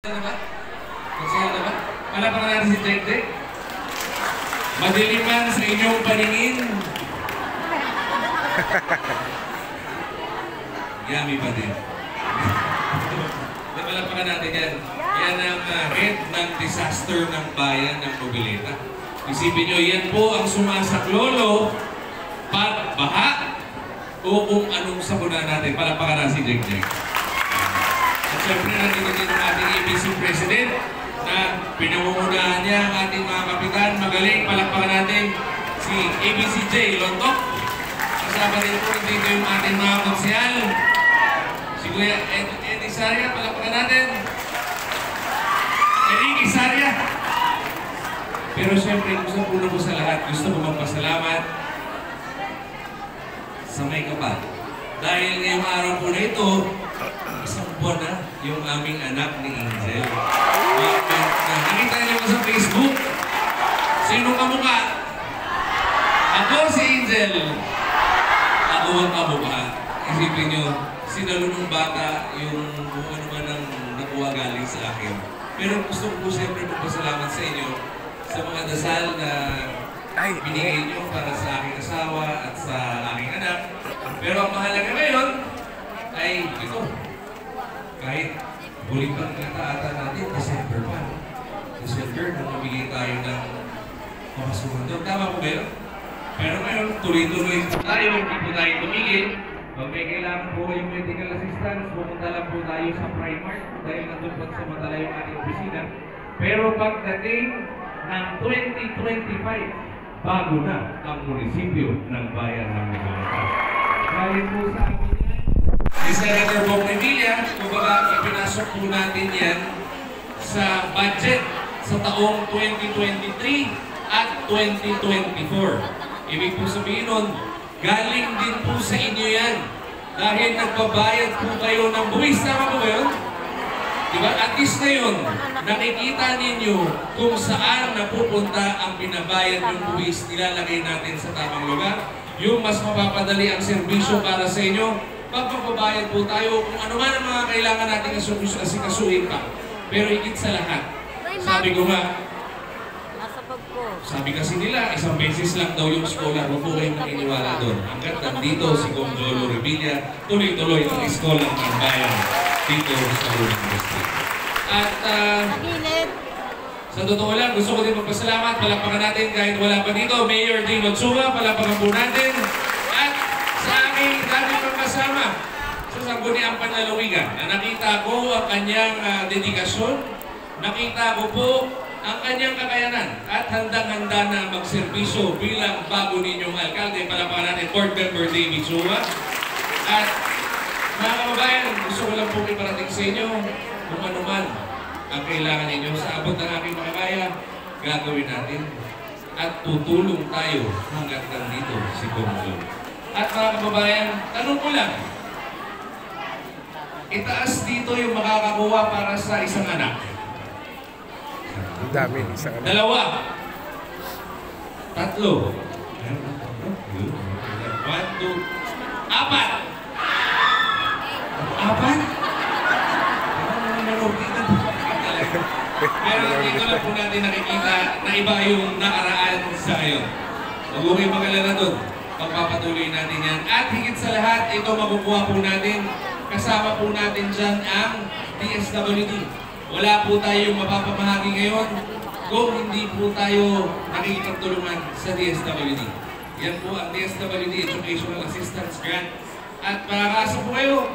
Masaya na ba? Palapakan natin si Jack Jack. Madiliman sa inyong paningin. Yummy pa din. Palapakan natin yan. Yan ang head ng disaster ng bayan ng Noveleta. Isipin nyo, yan po ang sumasaklolo pag baha o kung anong sakuna natin. Palapakan natin si Jack Jack. At syempre nandito din ang ating ABC President na pinangungunahan niya ang ating mga kapitan. Magaling, palakpakan natin si ABCJ Lontok. Kasama rin po dito yung ating mga konsyal. Si Kuya Eddie Saria, palakpakan natin. Eddie Saria. Pero syempre, gusto po sa lahat, gusto ko magpasalamat sa may kapal. Dahil ngayong araw po na ito, isang buwan na yung aming anak ni Angel. Nakita niyo ko sa Facebook. Sino kamukha? Ako si Angel. Ako ang kamukha. Isipin niyo, sinalo ng bata yung kung ano man ang nakuha galing sa akin. Pero gusto ko po siyempre magpasalamat sa inyo sa mga dasal na binigay niyo para sa aking asawa at sa aking anak. Pero ang mahalaga ngayon ay ito. Kahit huling pagkataatan natin, December pa. December, nang mabigay tayo ng pamasukan doon. Tama po ba yun? Pero ngayon, tuloy-tuloy po tayo, hindi po tayo tumigil. Pag may kailangan po yung medical assistance, pumunta lang po tayo sa Primark dahil nandun po sa Matala yung ating opisina. Pero pagdating ng 2025, bago na ang munisipyo ng bayan ng Noveleta. Dahil po sa amin yan, si Senator Bong Revilla, kumbaga ipinasok po natin yan sa budget sa taong 2023 at 2024. Ibig po sabihin nun, galing din po sa inyo yan. Dahil nagbabayad po kayo ng buwis. Tama po ba yun? Diba? At least ngayon, nakikita ninyo kung saan napupunta ang binabayad yung buwis, nilalagay natin sa tamang lugar. Yung mas mapapadali ang serbisyo para sa inyo, pagpapabayad po tayo kung ano man ang mga kailangan natin asikasuhin pa. Pero higit sa lahat, sabi ko nga, sabi kasi nila, isang beses lang daw yung scholar, huwag po kayong naniniwala doon. Hanggat nandito si Kong Jolo Revilla, tuloy-tuloy ang scholar ng bayan dito sa Unang District. At sa totoo lang, gusto ko din magpasalamat. Palakpakan natin kahit wala pa dito. Mayor Dean Otsuga, palakpakan po natin. At sa aming dati pang kasama sa Sangguniang Panlalawigan, na nakita ko ang kanyang dedikasyon, nakita ko po ang kanyang kakayanan at handang-handa na magserbisyo bilang bago ninyong alkalde. Palakpakan natin, Board Member David Chua. At mga kababayan, gusto ko lang po iparating sa inyo kung ano man ang kailangan ninyo sa abot ng aking makakaya, gagawin natin at tutulong tayo hanggang nandito si Bongbong. At mga kababayan, tanong ko lang, itaas dito yung makakakuha para sa isang anak. Ang dami, isang anak. Dalawa. Tatlo. 1, 2, 4. Apat? Pero dito lang po natin nakikita na iba yung nakaraan sa ngayon. Huwag mo kayo mag-alala doon. Pagpapatuloy natin yan. At higit sa lahat, ito makukuha po natin. Kasama po natin dyan ang DSWD. Wala po tayong mapapamahagi ngayon kung hindi po tayo nakikipagtulungan sa DSWD. Yan po ang DSWD Educational Assistance Grant. At makakasa po kayo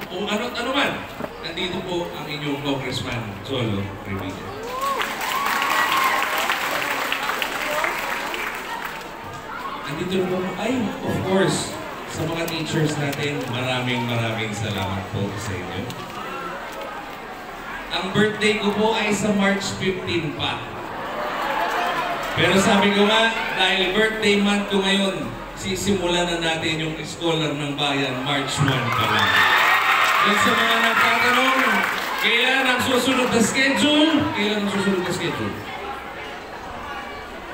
kung ano't ano man, nandito po ang inyong Congressman Jolo Revilla. Nandito po ay, of course, sa mga teachers natin, maraming salamat po sa inyo. Ang birthday ko po ay sa March 15 pa. Pero sabi ko nga, dahil birthday month ko ngayon, sisimulan na natin yung scholar ng bayan, March 1 pa lang. At sa mga nagtatanong, kailan ang susunod na schedule? Kailan ang susunod na schedule?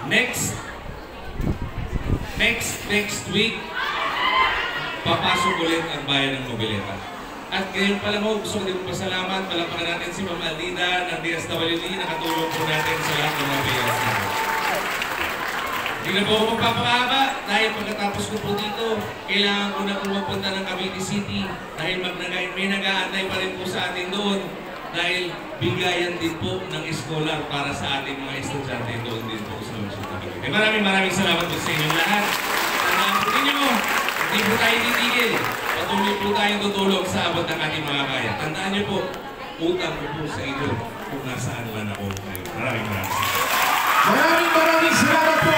Next week, papasok ulit ang bayan ng Noveleta. At ngayon pa lang ho, gusto ko din pasalamat. Palapakan natin si Ma'am Alida ng DSWD. Nakatulong po natin sa lahat ng mga payas natin. Hindi na po ako magpapakaba dahil pagkatapos ko po dito, kailangan ko na po magpunta ng Cavite City dahil may nag-aantay pa rin po sa atin doon dahil bigayan din po ng scholar para sa ating mga estudyante doon din po sa Lungsod ng Cavite. Maraming salamat po sa inyong lahat. Tandaan po ninyo, hindi po tayo titigil. Patuloy po tayong tutulong sa abot ng ating mga kaya. Tandaan niyo po, utang ko po sa inyo kung nasaan man ako ngayon. Maraming Maraming salamat po,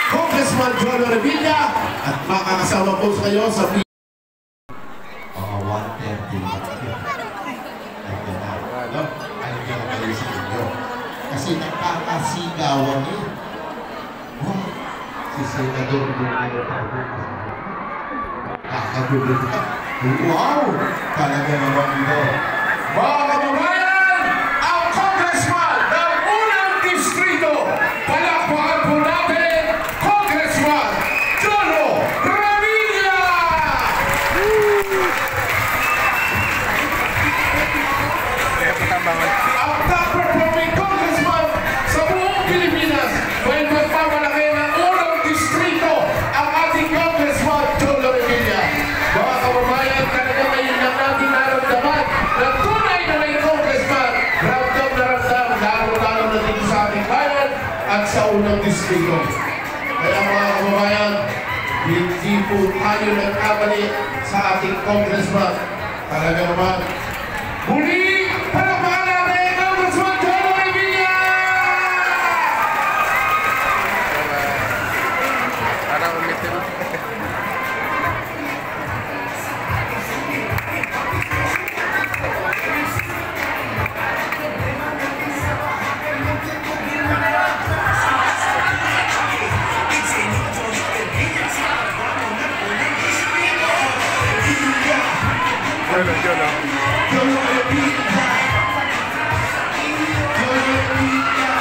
Congressman Jolo Revilla, at makakasama po kayo sa 1:30 Ano kayo sa inyo? Kasi nakakasigawan niyo. Si Senador Dumero kakagulo ka. Wow! Talaga naman ito. Mga kababayan, ang Congressman ng unang distrito, palakpakan po natin, Congressman Jolo Revilla! Ang top-performing Congressman sa buong Pilipinas, may magpamalaki ng unang distrito, ang ating Congressman Jolo Revilla. Mga kababayan, talaga ngayon lang natin naramdaman na tunay na may Congressman, ramdam na ramdam, lalo-lalo na dito sa ating bayan at sa unang distrito. Kaya mga kababayan, hindi po tayo nagkamali sa ating Congressman. Talaga naman, muli, palakpakan natin, Congressman Jolo Revilla! Parang umitin. Jolo. Jolo Revilla! Jolo Revilla!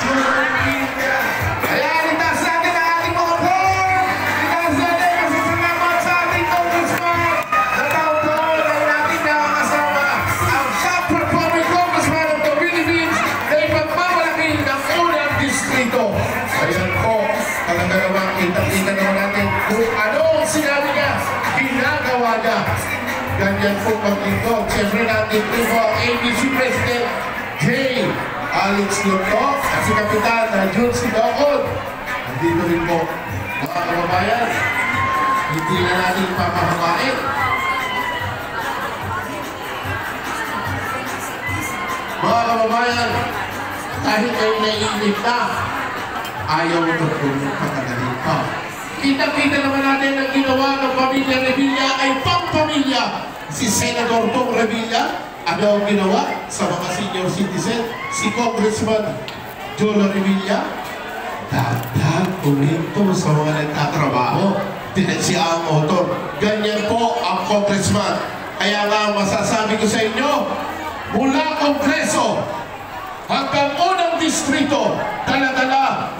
Jolo Revilla! Kaya itaas natin ang ating mga board! Itaas natin kasi salamat sa ating Congressman! Na taon-taon ay natin nakakasama ang top-performing Congressman of the Philippines na ipagmamalaki ng unang distrito. Ayan po, talaga naman kita-kita naman natin kung ano ang sinabi niya, ginagawa niya. Ganyan po paglingkod. Siyempre natin po ang ABC President J. Alex Lutto at si Kapitan na Jun Sidocon. Nandito rin po mga kababayan. Hindi na natin papahabain. Mga kababayan, kahit kayo naiinip na, ayaw ito po patagalin pa. Kita-kita naman natin ang ginawa ng pamilya Revilla ay pang-pamilya. Si Senador Bong Revilla, ano ang ginawa sa mga senior citizen? Si Congressman Jolo Revilla, dagdag uminto sa mga nagtatrabaho. Tinansiya ang motor. Ganyan po ang Congressman. Kaya nga masasabi ko sa inyo, mula Kongreso hanggang unang distrito, dala-dala